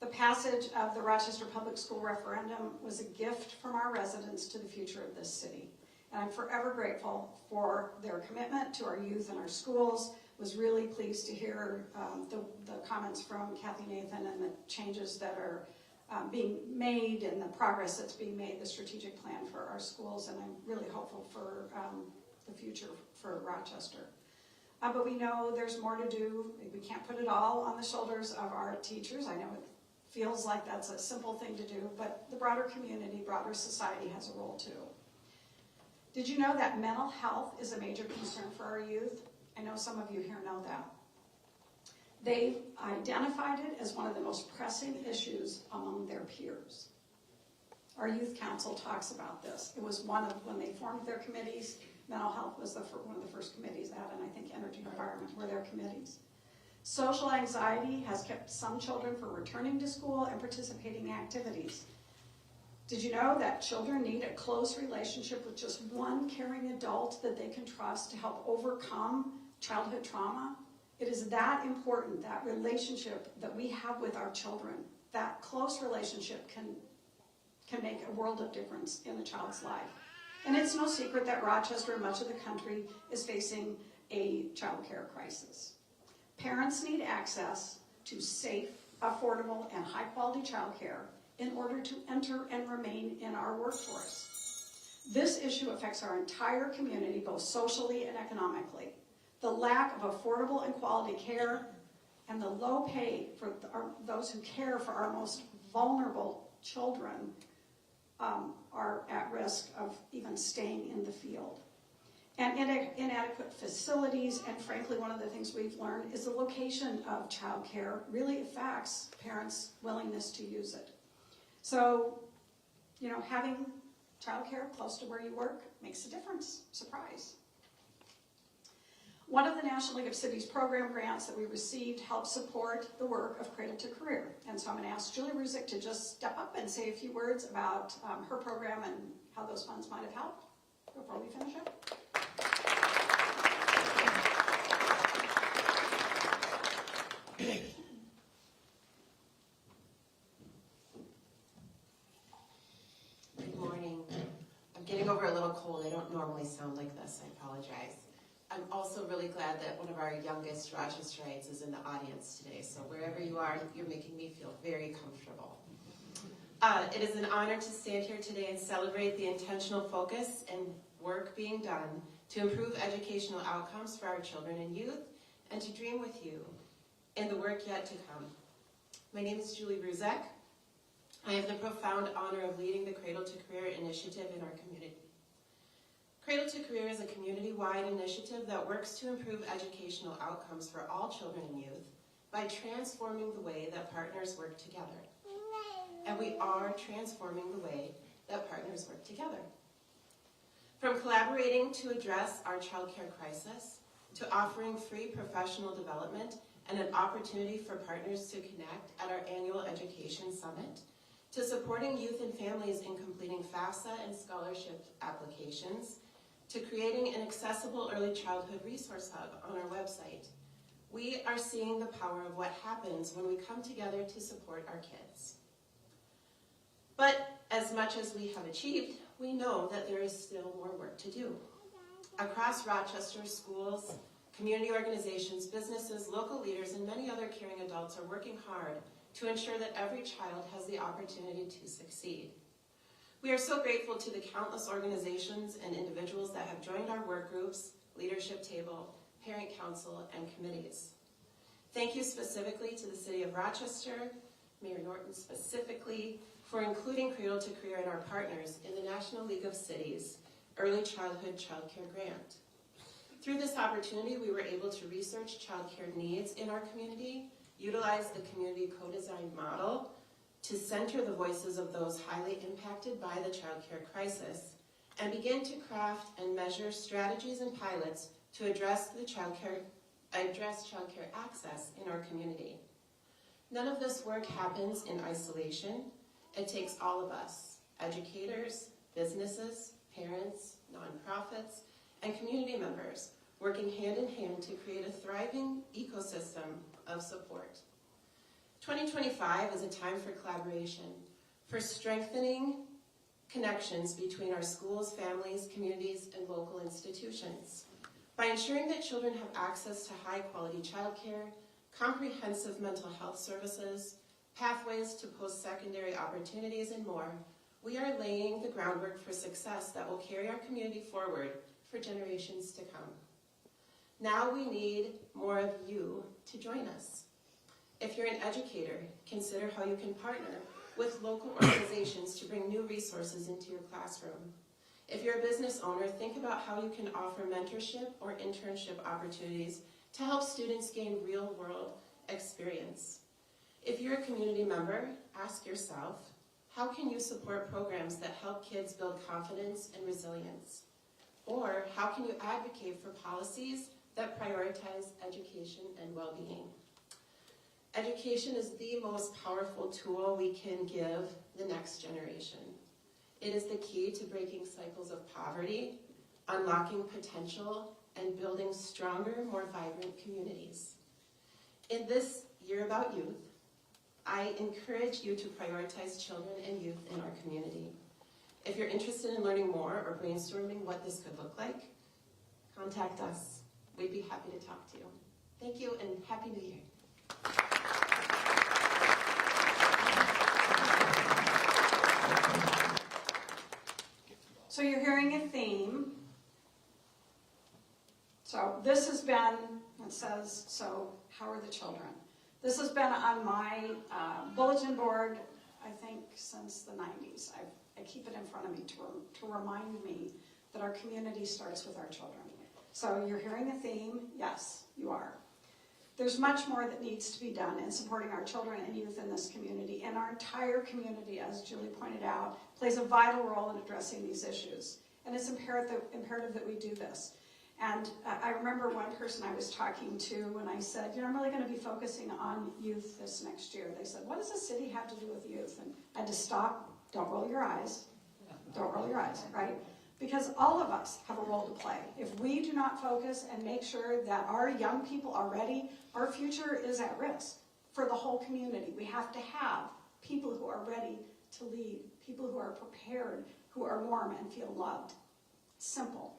The passage of the Rochester Public School referendum was a gift from our residents to the future of this city. And I'm forever grateful for their commitment to our youth and our schools. Was really pleased to hear the comments from Kathy Nathan and the changes that are being made and the progress that's being made, the strategic plan for our schools, and I'm really hopeful for the future for Rochester. But we know there's more to do. We can't put it all on the shoulders of our teachers. I know it feels like that's a simple thing to do, but the broader community, broader society has a role too. Did you know that mental health is a major concern for our youth? I know some of you here know that. They've identified it as one of the most pressing issues among their peers. Our youth council talks about this. It was one of, when they formed their committees, mental health was one of the first committees out, and I think energy and environment were their committees. Social anxiety has kept some children from returning to school and participating in activities. Did you know that children need a close relationship with just one caring adult that they can trust to help overcome childhood trauma? It is that important, that relationship that we have with our children. That close relationship can make a world of difference in a child's life. And it's no secret that Rochester and much of the country is facing a child care crisis. Parents need access to safe, affordable, and high-quality child care in order to enter and remain in our workforce. This issue affects our entire community, both socially and economically. The lack of affordable and quality care and the low pay for those who care for our most vulnerable children are at risk of even staying in the field. And inadequate facilities, and frankly, one of the things we've learned is the location of childcare really affects parents' willingness to use it. So, having childcare close to where you work makes a difference. Surprise. One of the National League of Cities program grants that we received helped support the work of Cradle to Career. And so I'm going to ask Julie Ruzick to just step up and say a few words about her program and how those funds might have helped before we finish up. Good morning. I'm getting over a little cold. I don't normally sound like this. I apologize. I'm also really glad that one of our youngest Rochesterites is in the audience today. So wherever you are, you're making me feel very comfortable. It is an honor to stand here today and celebrate the intentional focus and work being done to improve educational outcomes for our children and youth, and to dream with you in the work yet to come. My name is Julie Ruzick. I have the profound honor of leading the Cradle to Career initiative in our community. Cradle to Career is a community-wide initiative that works to improve educational outcomes for all children and youth by transforming the way that partners work together. And we are transforming the way that partners work together. From collaborating to address our child care crisis, to offering free professional development and an opportunity for partners to connect at our annual Education Summit, to supporting youth and families in completing FAFSA and scholarship applications, to creating an accessible early childhood resource hub on our website. We are seeing the power of what happens when we come together to support our kids. But as much as we have achieved, we know that there is still more work to do. Across Rochester, schools, community organizations, businesses, local leaders, and many other caring adults are working hard to ensure that every child has the opportunity to succeed. We are so grateful to the countless organizations and individuals that have joined our work groups, leadership table, parent council, and committees. Thank you specifically to the City of Rochester, Mayor Norton specifically, for including Cradle to Career and our partners in the National League of Cities Early Childhood Child Care Grant. Through this opportunity, we were able to research child care needs in our community, utilize the community co-design model to center the voices of those highly impacted by the child care crisis, and begin to craft and measure strategies and pilots to address child care access in our community. None of this work happens in isolation. It takes all of us, educators, businesses, parents, nonprofits, and community members, working hand in hand to create a thriving ecosystem of support. 2025 is a time for collaboration, for strengthening connections between our schools, families, communities, and local institutions. By ensuring that children have access to high-quality childcare, comprehensive mental health services, pathways to post-secondary opportunities, and more, we are laying the groundwork for success that will carry our community forward for generations to come. Now we need more of you to join us. If you're an educator, consider how you can partner with local organizations to bring new resources into your classroom. If you're a business owner, think about how you can offer mentorship or internship opportunities to help students gain real-world experience. If you're a community member, ask yourself, how can you support programs that help kids build confidence and resilience? Or how can you advocate for policies that prioritize education and well-being? Education is the most powerful tool we can give the next generation. It is the key to breaking cycles of poverty, unlocking potential, and building stronger, more vibrant communities. In this year about youth, I encourage you to prioritize children and youth in our community. If you're interested in learning more or brainstorming what this could look like, contact us. We'd be happy to talk to you. Thank you and Happy New Year. So you're hearing a theme. So this has been, it says, so how are the children? This has been on my bulletin board, I think, since the 90s. I keep it in front of me to remind me that our community starts with our children. So you're hearing a theme? Yes, you are. There's much more that needs to be done in supporting our children and youth in this community, and our entire community, as Julie pointed out, plays a vital role in addressing these issues. And it's imperative that we do this. And I remember one person I was talking to when I said, I'm really going to be focusing on youth this next year. They said, what does the city have to do with youth? And I had to stop. Don't roll your eyes. Don't roll your eyes, right? Because all of us have a role to play. If we do not focus and make sure that our young people are ready, our future is at risk for the whole community. We have to have people who are ready to lead, people who are prepared, who are warm and feel loved. Simple.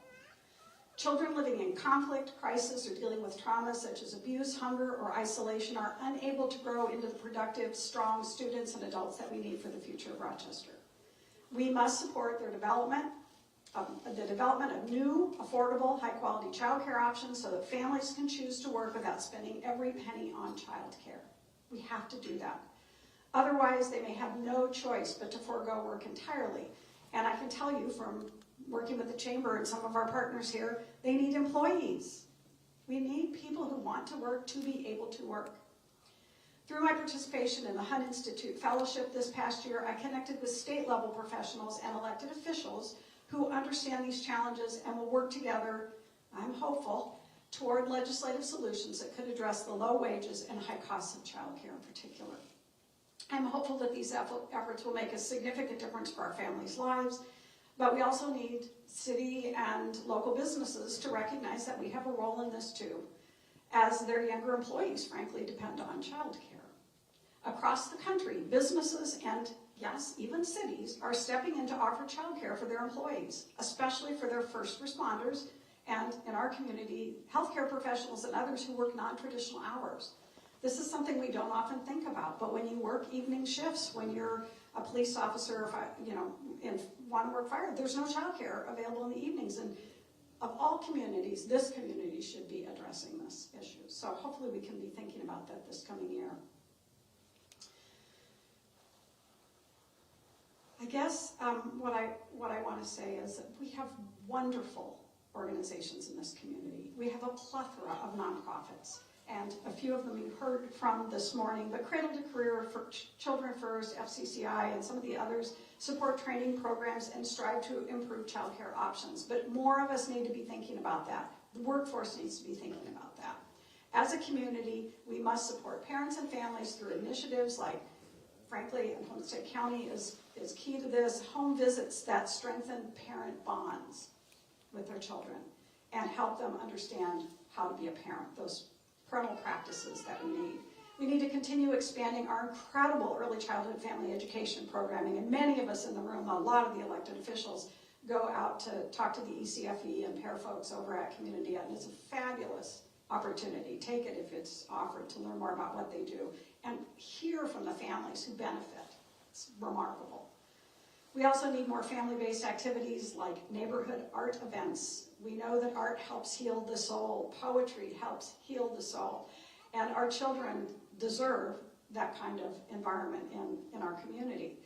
Children living in conflict, crisis, or dealing with trauma such as abuse, hunger, or isolation are unable to grow into the productive, strong students and adults that we need for the future of Rochester. We must support their development, the development of new, affordable, high-quality child care options so that families can choose to work without spending every penny on child care. We have to do that. Otherwise, they may have no choice but to forego work entirely. And I can tell you from working with the Chamber and some of our partners here, they need employees. We need people who want to work to be able to work. Through my participation in the Hunt Institute Fellowship this past year, I connected with state-level professionals and elected officials who understand these challenges and will work together, I'm hopeful, toward legislative solutions that could address the low wages and high costs of childcare in particular. I'm hopeful that these efforts will make a significant difference for our families' lives, but we also need city and local businesses to recognize that we have a role in this too, as their younger employees, frankly, depend on childcare. Across the country, businesses and, yes, even cities are stepping in to offer childcare for their employees, especially for their first responders and, in our community, healthcare professionals and others who work non-traditional hours. This is something we don't often think about, but when you work evening shifts, when you're a police officer, and want to work fire, there's no childcare available in the evenings. And of all communities, this community should be addressing this issue. So hopefully we can be thinking about that this coming year. I guess what I want to say is that we have wonderful organizations in this community. We have a plethora of nonprofits, and a few of them you've heard from this morning, but Cradle to Career, for Children First, FCCI, and some of the others support training programs and strive to improve childcare options. But more of us need to be thinking about that. The workforce needs to be thinking about that. As a community, we must support parents and families through initiatives like, frankly, and Homestead County is key to this, home visits that strengthen parent bonds with their children and help them understand how to be a parent, those parental practices that we need. We need to continue expanding our incredible early childhood family education programming, and many of us in the room, a lot of the elected officials, go out to talk to the ECFE and pair folks over at Community Ed, and it's a fabulous opportunity. Take it if it's offered, to learn more about what they do and hear from the families who benefit. It's remarkable. We also need more family-based activities like neighborhood art events. We know that art helps heal the soul. Poetry helps heal the soul. And our children deserve that kind of environment in our community.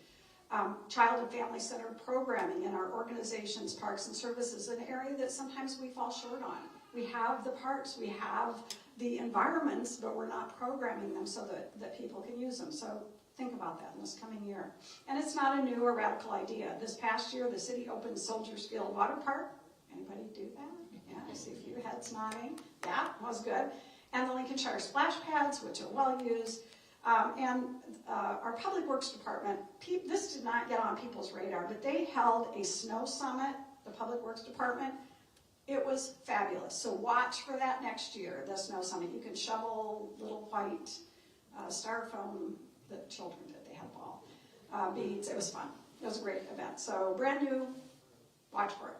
Child and family-centered programming in our organizations, parks, and services, an area that sometimes we fall short on. We have the parks, we have the environments, but we're not programming them so that people can use them. So think about that in this coming year. And it's not a new or radical idea. This past year, the city opened Soldiers Field Water Park. Anybody do that? Yeah, I see a few heads nodding. Yeah, was good. And the Lincolnshire splash pads, which are well used. And our Public Works Department, this did not get on people's radar, but they held a snow summit, the Public Works Department. It was fabulous. So watch for that next year, the snow summit. You can shovel little white styrofoam that children did. They had ball beads. It was fun. It was a great event. So brand new, watch for it.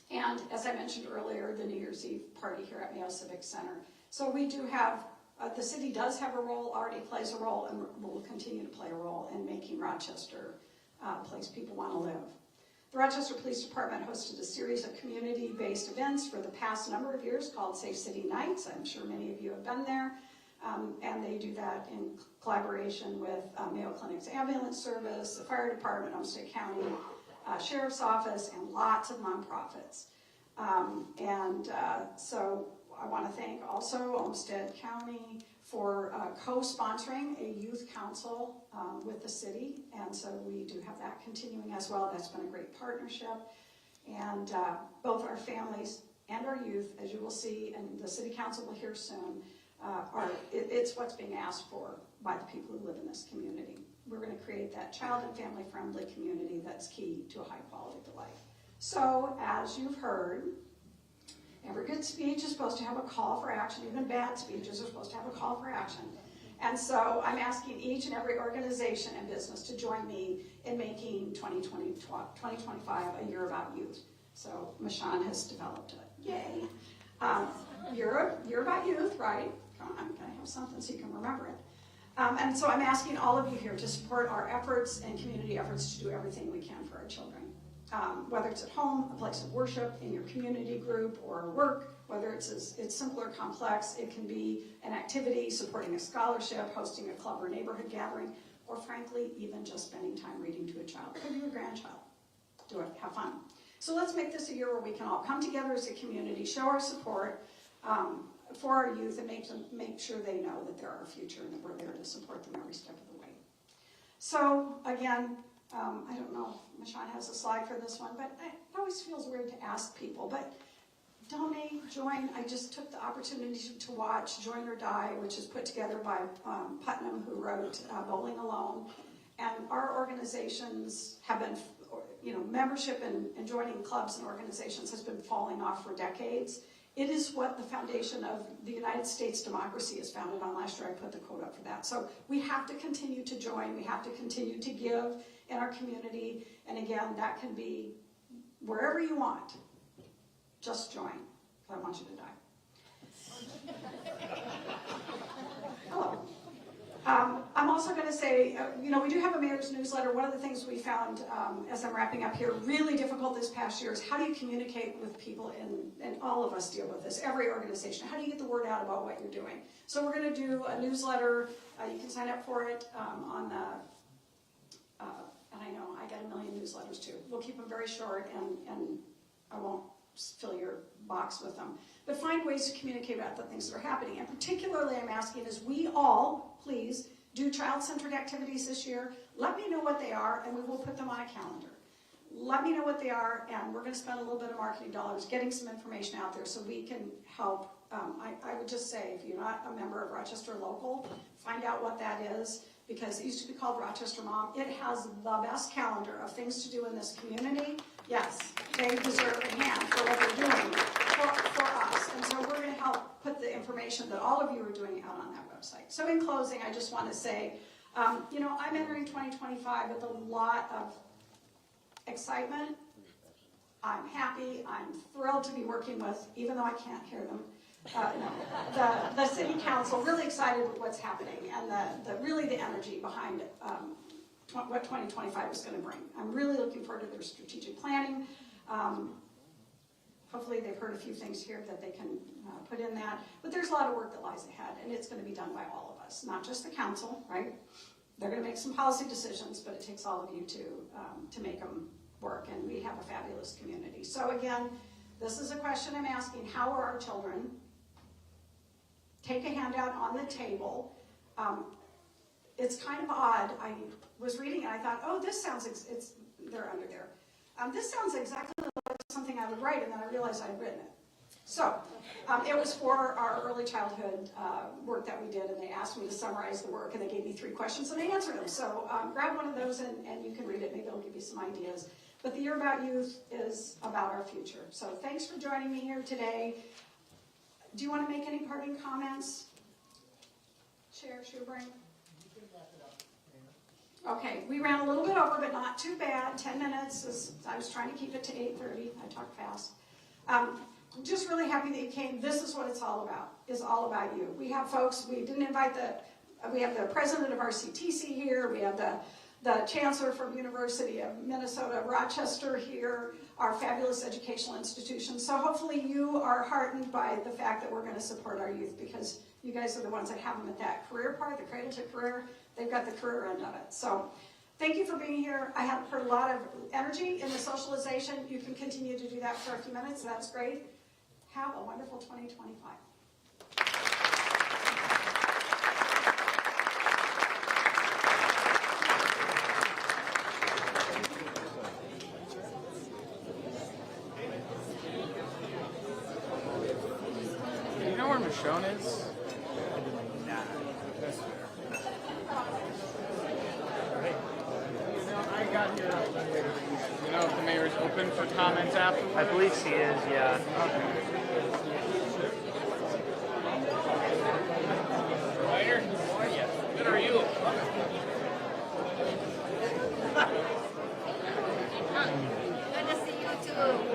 And as I mentioned earlier, the New Year's Eve party here at Mayo Civic Center. So we do have, the city does have a role, already plays a role, and will continue to play a role in making Rochester a place people want to live. The Rochester Police Department hosted a series of community-based events for the past number of years called Safe City Nights. I'm sure many of you have been there. And they do that in collaboration with Mayo Clinic's ambulance service, the fire department, Homestead County, Sheriff's Office, and lots of nonprofits. So I want to thank also Homestead County for co-sponsoring a youth council with the city, and so we do have that continuing as well. That's been a great partnership, and both our families and our youth, as you will see, and the city council will hear soon, it's what's being asked for by the people who live in this community. We're going to create that child and family friendly community that's key to a high quality of life. So, as you've heard, every good speech is supposed to have a call for action. Even bad speeches are supposed to have a call for action. And so I'm asking each and every organization and business to join me in making 2025 a year about youth. So Michonne has developed it. Yay. You're about youth, right? Come on, can I have something so you can remember it? And so I'm asking all of you here to support our efforts and community efforts to do everything we can for our children. Whether it's at home, a place of worship, in your community group or work, whether it's simple or complex, it can be an activity, supporting a scholarship, hosting a club or neighborhood gathering, or frankly, even just spending time reading to a child. Could be your grandchild. Do it, have fun. So let's make this a year where we can all come together as a community, show our support for our youth, and make sure they know that they're our future and that we're there to support them every step of the way. So again, I don't know if Michonne has a slide for this one, but it always feels weird to ask people, but donate, join. I just took the opportunity to watch Join or Die, which is put together by Putnam, who wrote Bowling Alone. And our organizations have been, membership and joining clubs and organizations has been falling off for decades. It is what the foundation of the United States democracy is founded on. Last year I put the quote up for that. So we have to continue to join. We have to continue to give in our community. And again, that can be wherever you want. Just join. I don't want you to die. Hello. I'm also going to say, we do have a mayor's newsletter. One of the things we found as I'm wrapping up here, really difficult this past year, is how do you communicate with people, and all of us deal with this, every organization. How do you get the word out about what you're doing? So we're going to do a newsletter. You can sign up for it on the, and I know I got a million newsletters too. We'll keep them very short, and I won't fill your box with them. But find ways to communicate about the things that are happening. And particularly I'm asking is we all, please, do child-centered activities this year. Let me know what they are, and we will put them on a calendar. Let me know what they are, and we're going to spend a little bit of marketing dollars getting some information out there so we can help. I would just say, if you're not a member of Rochester Local, find out what that is, because it used to be called Rochester Mom. It has the best calendar of things to do in this community. Yes, they deserve a hand for what they're doing for us. And so we're going to help put the information that all of you are doing out on that website. So in closing, I just want to say, I'm entering 2025 with a lot of excitement. I'm happy. I'm thrilled to be working with, even though I can't hear them, the city council. Really excited with what's happening and really the energy behind what 2025 is going to bring. I'm really looking forward to their strategic planning. Hopefully they've heard a few things here that they can put in that. But there's a lot of work that lies ahead, and it's going to be done by all of us, not just the council, right? They're going to make some policy decisions, but it takes all of you to make them work, and we have a fabulous community. So again, this is a question I'm asking: how are our children? Take a handout on the table. It's kind of odd. I was reading and I thought, oh, this sounds, they're under there. This sounds exactly like something I would write, and then I realized I'd written it. So it was for our early childhood work that we did, and they asked me to summarize the work, and they gave me 3 questions, and I answered them. So grab one of those and you can read it. Maybe it'll give you some ideas. But the Year About Youth is about our future. So thanks for joining me here today. Do you want to make any parting comments? Chair Schubring? Okay, we ran a little bit over, but not too bad. 10 minutes. I was trying to keep it to 8:30. I talk fast. I'm just really happy that you came. This is what it's all about. It's all about you. We have folks. We didn't invite we have the president of RCTC here. We have the chancellor from University of Minnesota Rochester here. Our fabulous educational institutions. So hopefully you are heartened by the fact that we're going to support our youth, because you guys are the ones that have them at that career part, the cradle to career. They've got the career end of it. So thank you for being here. I have heard a lot of energy in the socialization. You can continue to do that for a few minutes. That's great. Have a wonderful 2025. Do you know where Michonne is? I got here. You know if the mayor's open for comments afterwards? I believe she is, yeah. Ryder, how are you? Good, are you? Good to see you too.